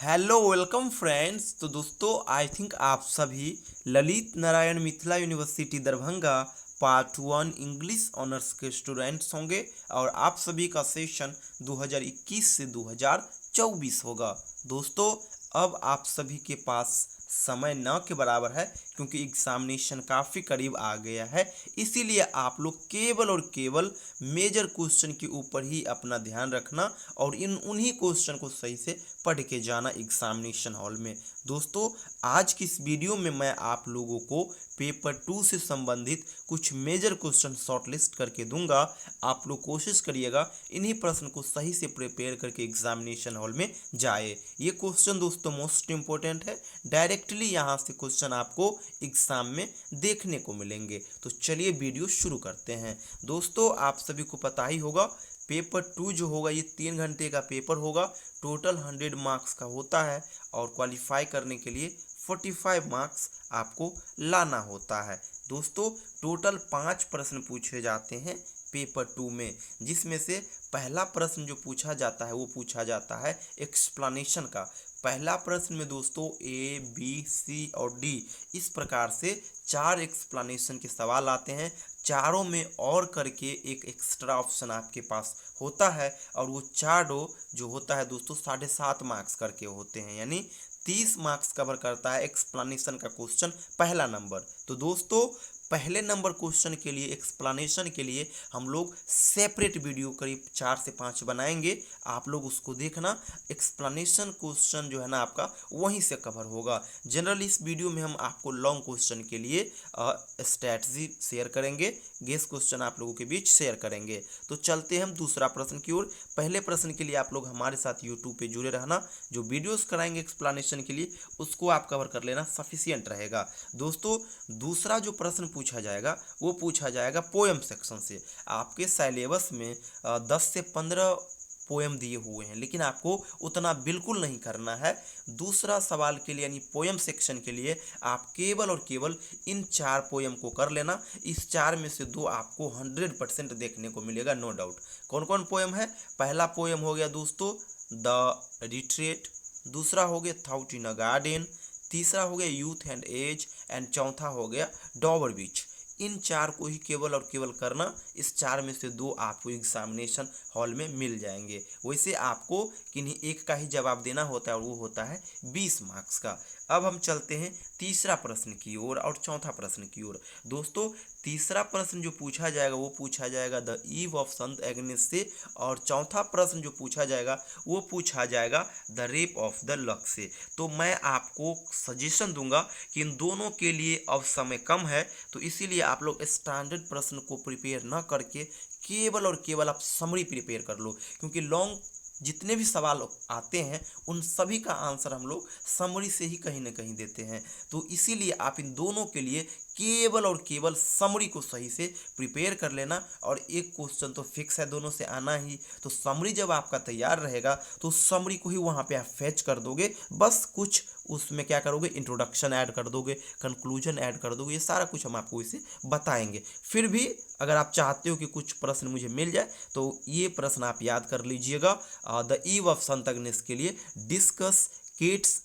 Hello welcome friends. तो दोस्तों I think आप सभी Lalit Narayan Mithila university Darbhanga part 1 English honours के स्टूडेंट्स होंगे और आप सभी का सेशन 2021 से 2024 होगा। दोस्तों अब आप सभी के पास समय न के बराबर है क्योंकि एग्जामिनेशन काफ़ी करीब आ गया है, इसीलिए आप लोग केवल और केवल मेजर क्वेश्चन के ऊपर ही अपना ध्यान रखना और इन उन्हीं क्वेश्चन को सही से पढ़ के जाना एग्जामिनेशन हॉल में। दोस्तों आज की इस वीडियो में मैं आप लोगों को पेपर 2 से संबंधित कुछ मेजर क्वेश्चन शॉर्टलिस्ट करके दूंगा। आप लोग कोशिश करिएगा इन्हीं प्रश्न को सही से प्रिपेयर करके एग्जामिनेशन हॉल में जाए। ये क्वेश्चन दोस्तों मोस्ट इंपॉर्टेंट है, डायरेक्टली यहाँ से क्वेश्चन आपको एग्जाम में देखने को मिलेंगे। तो चलिए वीडियो शुरू करते हैं। दोस्तों आप सभी को पता ही होगा पेपर 2 जो होगा ये 3 घंटे का पेपर होगा, टोटल 100 मार्क्स का होता है और क्वालिफाई करने के लिए 45 मार्क्स आपको लाना होता है। दोस्तों टोटल 5 प्रश्न पूछे जाते हैं पेपर 2 में, जिसमें से पहला प्रश्न जो पूछा जाता है वो पूछा जाता है एक्सप्लेनेशन का। पहला प्रश्न में दोस्तों ए बी सी और डी इस प्रकार से 4 एक्सप्लेनेशन के सवाल आते हैं। चारों में और करके एक एक्स्ट्रा ऑप्शन आपके पास होता है और वो चारों जो होता है दोस्तों 7.5 मार्क्स करके होते हैं, यानी 30 मार्क्स कवर करता है एक्सप्लेनेशन का क्वेश्चन पहला नंबर। तो दोस्तों पहले नंबर क्वेश्चन के लिए एक्सप्लेनेशन के लिए हम लोग सेपरेट वीडियो करीब 4 से 5 बनाएंगे, आप लोग उसको देखना। एक्सप्लेनेशन क्वेश्चन जो है ना आपका वहीं से कवर होगा। जनरली इस वीडियो में हम आपको लॉन्ग क्वेश्चन के लिए स्ट्रैटेजी शेयर करेंगे, गेस क्वेश्चन आप लोगों के बीच शेयर करेंगे। तो चलते हैं हम दूसरा प्रश्न की ओर। पहले प्रश्न के लिए आप लोग हमारे साथ यूट्यूब पे जुड़े रहना, जो वीडियोस कराएंगे एक्सप्लेनेशन के लिए उसको आप कवर कर लेना, सफिशियंट रहेगा। दोस्तों दूसरा जो प्रश्न पूछा जाएगा वो पूछा जाएगा पोएम सेक्शन से। आपके सिलेबस में 10 से 15 पोएम दिए हुए हैं, लेकिन आपको उतना बिल्कुल नहीं करना है। दूसरा सवाल के लिए यानी पोएम सेक्शन के लिए आप केवल और केवल इन 4 पोएम को कर लेना। इस 4 में से 2 आपको 100% देखने को मिलेगा, नो डाउट। कौन कौन पोएम है? पहला पोएम हो गया दोस्तों द रिट्रीट, दूसरा हो गया थाउट इन अ गार्डन, तीसरा हो गया यूथ एंड एज एंड चौथा हो गया डॉबर बीच। इन 4 को ही केवल और केवल करना। इस 4 में से 2 आपको एग्जामिनेशन हॉल में मिल जाएंगे। वैसे आपको किन्हीं एक का ही जवाब देना होता है और वो होता है 20 मार्क्स का। अब हम चलते हैं तीसरा प्रश्न की ओर और चौथा प्रश्न की ओर। दोस्तों तीसरा प्रश्न जो पूछा जाएगा वो पूछा जाएगा the eve of Sant Agnes से, और चौथा प्रश्न जो पूछा जाएगा वो पूछा जाएगा the Rape of the luck से। तो मैं आपको सजेशन दूंगा कि इन दोनों के लिए अब समय कम है, तो इसीलिए आप लोग स्टैंडर्ड प्रश्न को प्रिपेयर ना करके केवल और केवल आप समरी प्रिपेयर कर लो, क्योंकि लॉन्ग जितने भी सवाल आते हैं उन सभी का आंसर हम लोग समरी से ही कहीं ना कहीं देते हैं। तो इसीलिए आप इन दोनों के लिए केवल और केवल समरी को सही से प्रिपेयर कर लेना, और एक क्वेश्चन तो फिक्स है दोनों से आना ही। तो समरी जब आपका तैयार रहेगा तो समरी को ही वहाँ पे आप फैच कर दोगे, बस कुछ उसमें क्या करोगे, इंट्रोडक्शन ऐड कर दोगे, कंक्लूजन ऐड कर दोगे, ये सारा कुछ हम आपको इसे बताएंगे। फिर भी अगर आप चाहते हो कि कुछ प्रश्न मुझे मिल जाए तो ये प्रश्न आप याद कर लीजिएगा। The eve of saint Agnes के लिए discuss Keats's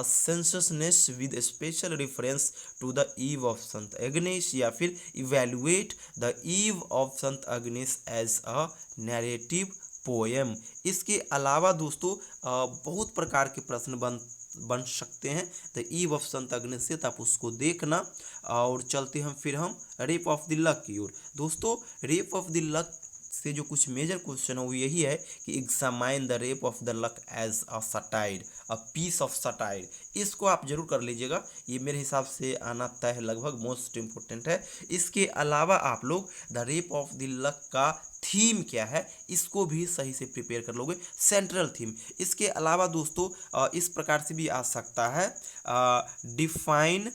sensuousness with special reference to the eve of saint Agnes, या फिर evaluate the eve of saint Agnes as a narrative poem. इसके अलावा दोस्तों बहुत प्रकार के प्रश्न बन सकते हैं the eve of saint Agnes से, तो आप उसको देखना। और चलते हम फिर हम रेप ऑफ द लक की ओर। दोस्तों रेप ऑफ द लक से जो कुछ मेजर क्वेश्चन है वो यही है कि examine the Rape of the Lock as a satire, a piece of satire. इसको आप जरूर कर लीजिएगा, ये मेरे हिसाब से आना तय है, लगभग मोस्ट इंपॉर्टेंट है। इसके अलावा आप लोग the Rape of the luck का थीम क्या है इसको भी सही से प्रिपेयर कर लोगे, सेंट्रल थीम। इसके अलावा दोस्तों इस प्रकार से भी आ सकता है define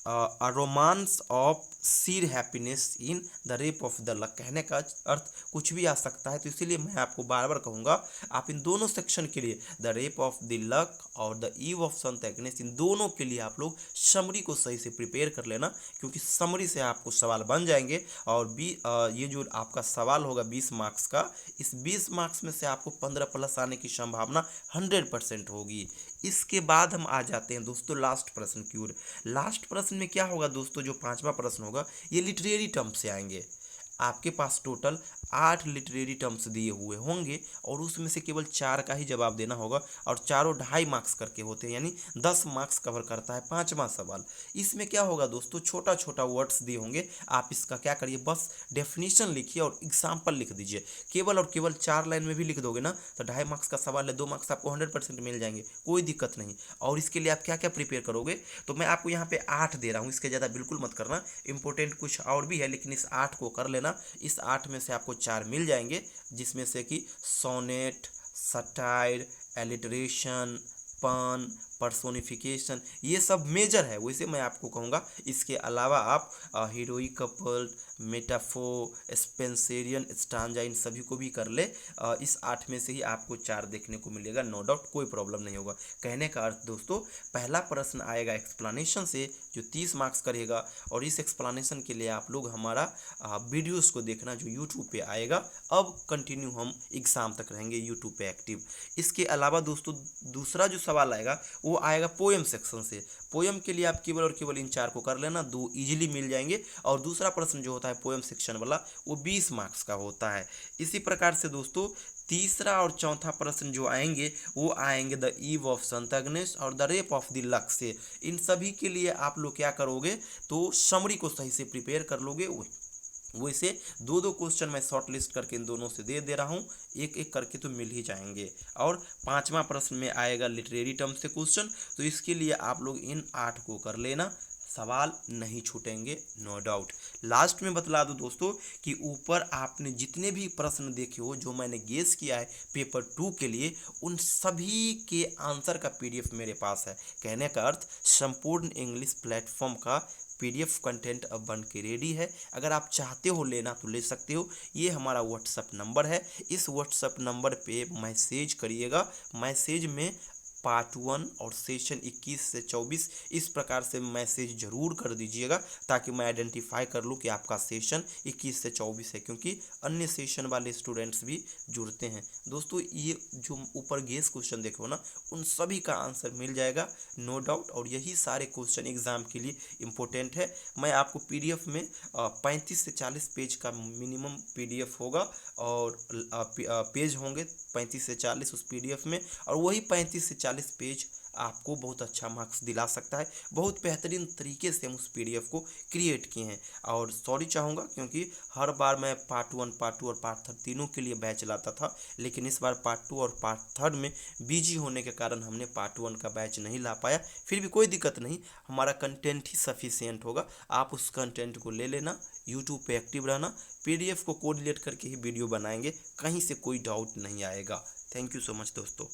a romance of Seer happiness in the Rape of the luck. कहने का अर्थ कुछ भी आ सकता है, तो इसीलिए मैं आपको बार बार कहूँगा आप इन दोनों सेक्शन के लिए, the Rape of the luck और the eve of Sant Agnes, इन दोनों के लिए आप लोग समरी को सही से प्रिपेयर कर लेना, क्योंकि समरी से आपको सवाल बन जाएंगे। और ये जो आपका सवाल होगा 20 मार्क्स का, इस 20 मार्क्स में से आपको 15 प्लस आने की संभावना 100% होगी। इसके बाद हम आ जाते हैं दोस्तों लास्ट प्रश्न की ओर। लास्ट प्रश्न में क्या होगा दोस्तों, जो 5वां प्रश्न होगा ये लिटरेरी टर्म से आएंगे। आपके पास टोटल 8 लिटरेरी टर्म्स दिए हुए होंगे और उसमें से केवल 4 का ही जवाब देना होगा, और चारों 2.5 मार्क्स करके होते हैं, यानी 10 मार्क्स कवर करता है 5वां सवाल। इसमें क्या होगा दोस्तों, छोटा छोटा वर्ड्स दिए होंगे, आप इसका क्या करिए, बस डेफिनेशन लिखिए और एग्जाम्पल लिख दीजिए। केवल और केवल 4 लाइन में भी लिख दोगे ना तो 2.5 मार्क्स का सवाल है, 2 मार्क्स आपको 100% मिल जाएंगे, कोई दिक्कत नहीं। और इसके लिए आप क्या क्या प्रिपेयर करोगे, तो मैं आपको यहाँ पे 8 दे रहा हूँ, इसके ज़्यादा बिल्कुल मत करना, इंपॉर्टेंट कुछ और भी है, लेकिन इस 8 को कर लेना। इस 8 में से आपको 4 मिल जाएंगे, जिसमें से कि सोनेट, सटायर, एलिटरेशन, पन, पर्सोनिफिकेशन, ये सब मेजर है, वैसे मैं आपको कहूँगा। इसके अलावा आप हीरोइक कपल, मेटाफो, स्पेंसेरियन, स्टांजा, इन सभी को भी कर ले। इस 8 में से ही आपको 4 देखने को मिलेगा, नो डाउट, कोई प्रॉब्लम नहीं होगा। कहने का अर्थ दोस्तों, पहला प्रश्न आएगा एक्सप्लेनेशन से जो 30 मार्क्स करेगा, और इस एक्सप्लेनेशन के लिए आप लोग हमारा वीडियोस को देखना जो यूट्यूब पे आएगा। अब कंटिन्यू हम एग्ज़ाम तक रहेंगे यूट्यूब पे एक्टिव। इसके अलावा दोस्तों दूसरा जो सवाल आएगा वो आएगा पोएम सेक्शन से। पोएम के लिए आप केवल और केवल इन 4 को कर लेना, 2 इजीली मिल जाएंगे। और दूसरा प्रश्न जो होता है पोएम सेक्शन वाला, वो 20 मार्क्स का होता है। इसी प्रकार से दोस्तों तीसरा और चौथा प्रश्न जो आएंगे वो आएंगे the eve of Sant Agnes और the Rape of the luck से। इन सभी के लिए आप लोग क्या करोगे, तो समरी को सही से प्रिपेयर कर लोगे। वैसे 2-2 क्वेश्चन मैं शॉर्ट लिस्ट करके इन दोनों से दे रहा हूँ, एक एक करके तो मिल ही जाएंगे। और 5वां प्रश्न में आएगा लिटरेरी टर्म से क्वेश्चन, तो इसके लिए आप लोग इन 8 को कर लेना, सवाल नहीं छूटेंगे, नो डाउट। लास्ट में बतला दूं दोस्तों कि ऊपर आपने जितने भी प्रश्न देखे हो जो मैंने गेस किया है पेपर 2 के लिए, उन सभी के आंसर का पीडीएफ मेरे पास है। कहने का अर्थ संपूर्ण इंग्लिश प्लेटफॉर्म का पीडीएफ कंटेंट अब बन के रेडी है। अगर आप चाहते हो लेना तो ले सकते हो। ये हमारा व्हाट्सएप नंबर है, इस व्हाट्सएप नंबर पे मैसेज करिएगा। मैसेज में पार्ट 1 और सेशन 21 से 24 इस प्रकार से मैसेज जरूर कर दीजिएगा, ताकि मैं आइडेंटिफाई कर लूँ कि आपका सेशन 21 से 24 है, क्योंकि अन्य सेशन वाले स्टूडेंट्स भी जुड़ते हैं। दोस्तों ये जो ऊपर गेस क्वेश्चन देखो ना, उन सभी का आंसर मिल जाएगा, नो डाउट। और यही सारे क्वेश्चन एग्जाम के लिए इम्पोर्टेंट है। मैं आपको पीडीएफ में 35 से 40 पेज का मिनिमम पीडीएफ होगा, और पेज होंगे 35 से 40 उस पीडीएफ में, और वही 35 से 40 पेज आपको बहुत अच्छा मार्क्स दिला सकता है। बहुत बेहतरीन तरीके से हम उस पीडीएफ को क्रिएट किए हैं। और सॉरी चाहूँगा, क्योंकि हर बार मैं पार्ट 1, पार्ट 2 और पार्ट 3 तीनों के लिए बैच लाता था, लेकिन इस बार पार्ट 2 और पार्ट 3 में बिजी होने के कारण हमने पार्ट 1 का बैच नहीं ला पाया। फिर भी कोई दिक्कत नहीं, हमारा कंटेंट ही सफिशिएंट होगा, आप उस कंटेंट को ले लेना, यूट्यूब पे एक्टिव रहना। पीडीएफ को कोरिलेट करके ही वीडियो बनाएंगे, कहीं से कोई डाउट नहीं आएगा। थैंक यू सो मच दोस्तों।